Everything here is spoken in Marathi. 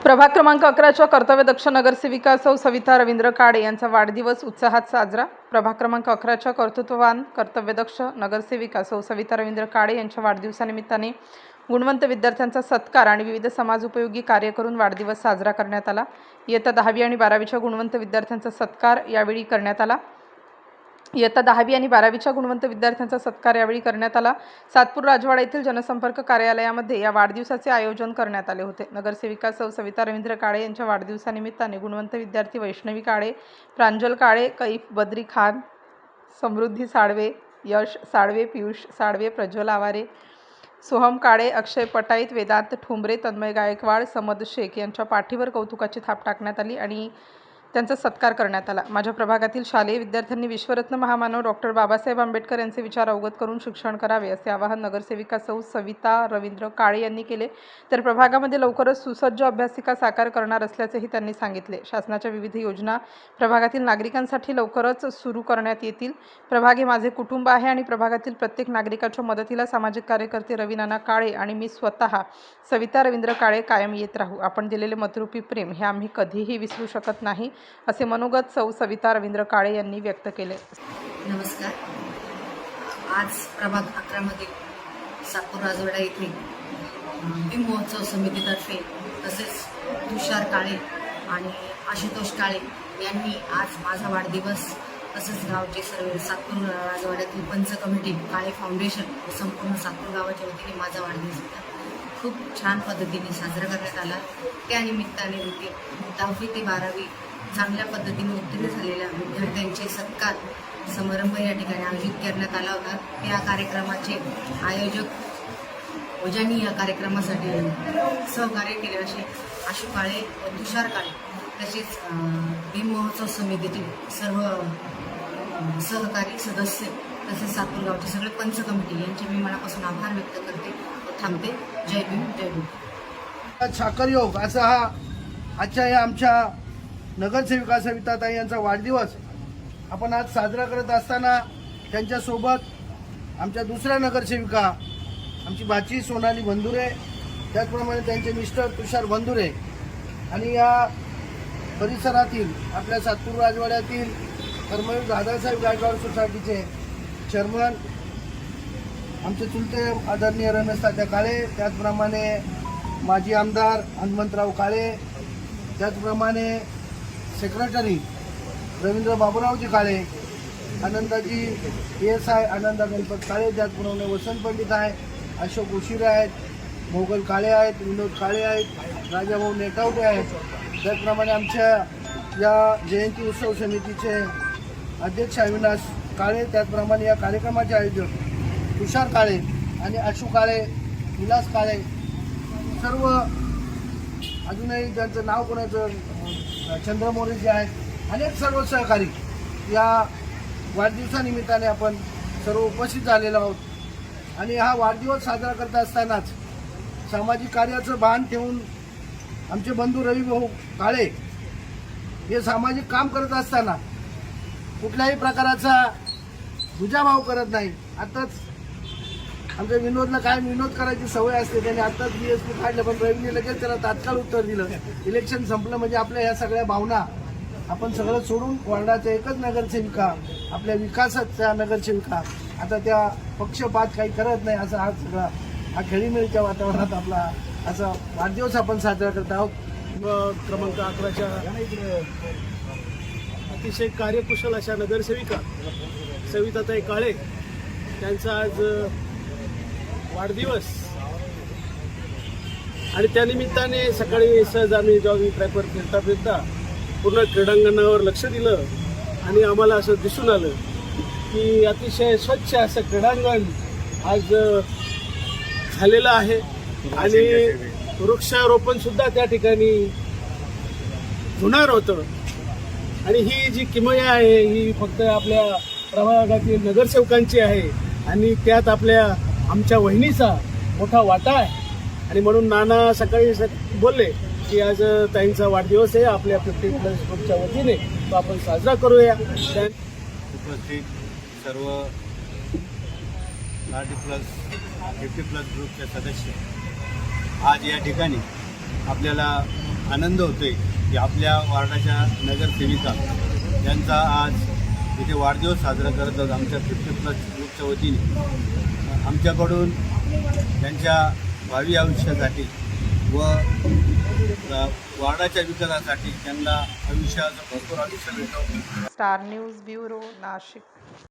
प्रभाग क्रमांक 11च्या कर्तव्यदक्ष नगरसेविका सौ सविता रवींद्र काळे यांचा वाढदिवस उत्साहात साजरा। प्रभाग क्रमांक 11च्या कर्तृत्ववान कर्तव्यदक्ष नगरसेविका सौ सविता रवींद्र काळे यांच्या वाढदिवसानिमित्ताने गुणवंत विद्यार्थ्यांचा सत्कार आणि विविध समाजोपयोगी कार्य करून वाढदिवस साजरा करण्यात आला। इयत्ता 10वी आणि 12वीच्या गुणवंत विद्यार्थ्यांचा सत्कार यावेळी करण्यात आला। इयत्ता 10वी आणि 12वीच्या गुणवंत विद्यार्थ्यांचा सत्कार यावेळी करण्यात आला। सातपूर राजवाडा येथील जनसंपर्क कार्यालयामध्ये या वाढदिवसाचे आयोजन करण्यात आले होते। नगरसेविका सौ सविता रवींद्र काळे यांच्या वाढदिवसानिमित्ताने गुणवंत विद्यार्थी वैष्णवी काळे, प्रांजल काळे, कैफ बद्री खान, समृद्धी साळवे, यश साळवे, पियुष साळवे, प्रज्वल आवारे, सोहम काळे, अक्षय पटाईत, वेदांत ठोंबरे, तन्मय गायकवाड, समद शेख यांच्या पाठीवर कौतुकाची थाप टाकण्यात आली आणि त्यांचा सत्कार करण्यात आला। माझ्या प्रभागातील शालेय विद्यार्थ्यांनी विश्वरत्न महामानव डॉक्टर बाबासाहेब आंबेडकर यांचे विचार अवगत करून शिक्षण करावे असे आवाहन नगरसेविका सौ सविता रवींद्र काळे यांनी केले। तर प्रभागामध्ये लवकरच सुसज्ज अभ्यासिका साकार करणार असल्याचेही त्यांनी सांगितले। शासनाच्या विविध योजना प्रभागातील नागरिकांसाठी लवकरच सुरू करण्यात येतील। प्रभाग हे माझे कुटुंब आहे आणि प्रभागातील प्रत्येक नागरिकाच्या मदतीला सामाजिक कार्यकर्ते रवी नाना काळे आणि मी स्वतः सविता रवींद्र काळे कायम येत राहू। आपण दिलेले मतरूपी प्रेम हे आम्ही कधीही विसरू शकत नाही असे मनोगत सौ सविता रवींद्र काळे यांनी व्यक्त केले। नमस्कार। आज प्रभाग 11 मध्ये सातपूर राजवाडा येथे भीम महोत्सव समितीतर्फे तसेच तुषार काळे आणि आशुतोष काळे यांनी आज माझा वाढदिवस तसेच गावचे सर्व सातपूर राजवाड्यातील पंच कमिटी काळे फाउंडेशन संपूर्ण सातपूर गावाच्या वतीने माझा वाढदिवस खूप छान पद्धतीने साजरा करण्यात आला। त्या निमित्ताने 10वी ते 12वी चांगल्या पद्धतीने उत्तीर्ण झालेल्या विद्यार्थ्यांचे सत्कार समारंभ या ठिकाणी आयोजित करण्यात आला होता। त्या कार्यक्रमाचे आयोजक ज्यांनी या कार्यक्रमासाठी सहकार्य केले असे आशू काळे व तुषार काळे तसेच भीम महोत्सव समितीतील सर्व सहकारी सदस्य तसेच सातपूर गावचे सगळे पंच कमिटी यांचे मी मनापासून आभार व्यक्त करते व थांबते। जय भीम जय भीम। साखर योग असा हा आजच्या या आमच्या नगरसेविका सविताताई यांचा वाढदिवस आपण आज साजरा करत असताना त्यांच्यासोबत आमच्या दुसऱ्या नगरसेविका आमची भाची सोनाली बंधुरे, त्याचप्रमाणे त्यांचे मिस्टर तुषार बंधुरे आणि या परिसरातील आपल्या सातपूर राजवाड्यातील कर्मवीर दादासाहेब गायकवाड सोसायटीचे चेअरमन आमचे चुलते आदरणीय रमेश तात्या काळे, त्याचप्रमाणे माजी आमदार हनुमंतराव काळे, त्याचप्रमाणे सेक्रेटरी रवींद्र बाबूरावजी काळे, आनंदाजी PSI आनंदा गणपत काळे, त्याचप्रमाणे वसंत पंडित आहे, अशोक उशिरे आहेत, मोगल काळे आहेत, विनोद काळे आहेत, राजाभाऊ नेटावटे आहेत, त्याचप्रमाणे आमच्या या जयंती उत्सव समितीचे अध्यक्ष अविनाश काळे, त्याचप्रमाणे या कार्यक्रमाचे आयोजक तुषार काळे आणि आशू काळे, विलास काळे, सर्व अजूनही त्यांचं नाव कोणाचं चंद्रमौली जे आहेत, अनेक सर्व सहकारी या वाढदिवसानिमित्ताने आपण सर्व उपस्थित झालेलो आहोत। आणि हा वाढदिवस साजरा करत असतानाच सामाजिक कार्याचं भान ठेवून आमचे बंधू रवी भाऊ काळे हे सामाजिक काम करत असताना कुठल्याही प्रकाराचा दुजाभाव करत नाही। आताच आमच्या विनोदला काय विनोद करायची सवय असते, त्याने आत्ताच BSP काढलं, पण रवीने लगेच त्याला तात्काळ उत्तर दिलं। इलेक्शन संपलं म्हणजे आपल्या ह्या सगळ्या भावना आपण सगळं सोडून वार्डाच्या एकच नगरसेविका, आपल्या विकासाच्या नगरसेविका, आता त्या पक्षपात काही करत नाही असं हा सगळा हा खेळीमेळीच्या वातावरणात आपला असा वाढदिवस आपण साजरा करत आहोत। क्रमांक 11च्या अतिशय कार्यकुशल अशा नगरसेविका सविताताई काळे त्यांचा आज वाढदिवस आणि त्यानिमित्ताने सकाळी सहज आम्ही जॉगिंग ट्रॅकवर फिरता पूर्ण क्रीडांगणावर लक्ष दिलं आणि आम्हाला असं दिसून आलं की अतिशय स्वच्छ असं क्रीडांगण आज झालेलं आहे आणि वृक्षारोपण सुद्धा त्या ठिकाणी होणार होतं। आणि ही जी किमया आहे ही फक्त आपल्या प्रभागातील नगरसेवकांची आहे आणि त्यात आमच्या वहिनीचा मोठा वाटा आहे। आणि म्हणून नाना सकाळी बोलले की आज ताईंचा वाढदिवस आहे, आपल्या 50+ ग्रुपच्या वतीने तो आपण साजरा करूया। उपस्थित सर्व 50+ ग्रुपचे सदस्य आज या ठिकाणी आपल्याला आनंद होतोय की आपल्या वार्डाच्या नगरसेविका यांचा आज इथे वाढदिवस साजरा करत आहोत आमच्या 50+ ग्रुपच्या वतीने. आमच्याकडून त्यांच्या भावी आयुष्यासाठी व वार्डाच्या विकासासाठी त्यांना आयुष्याचं भरपूर आयुष्य मिळतो. Star news bureau Nashik.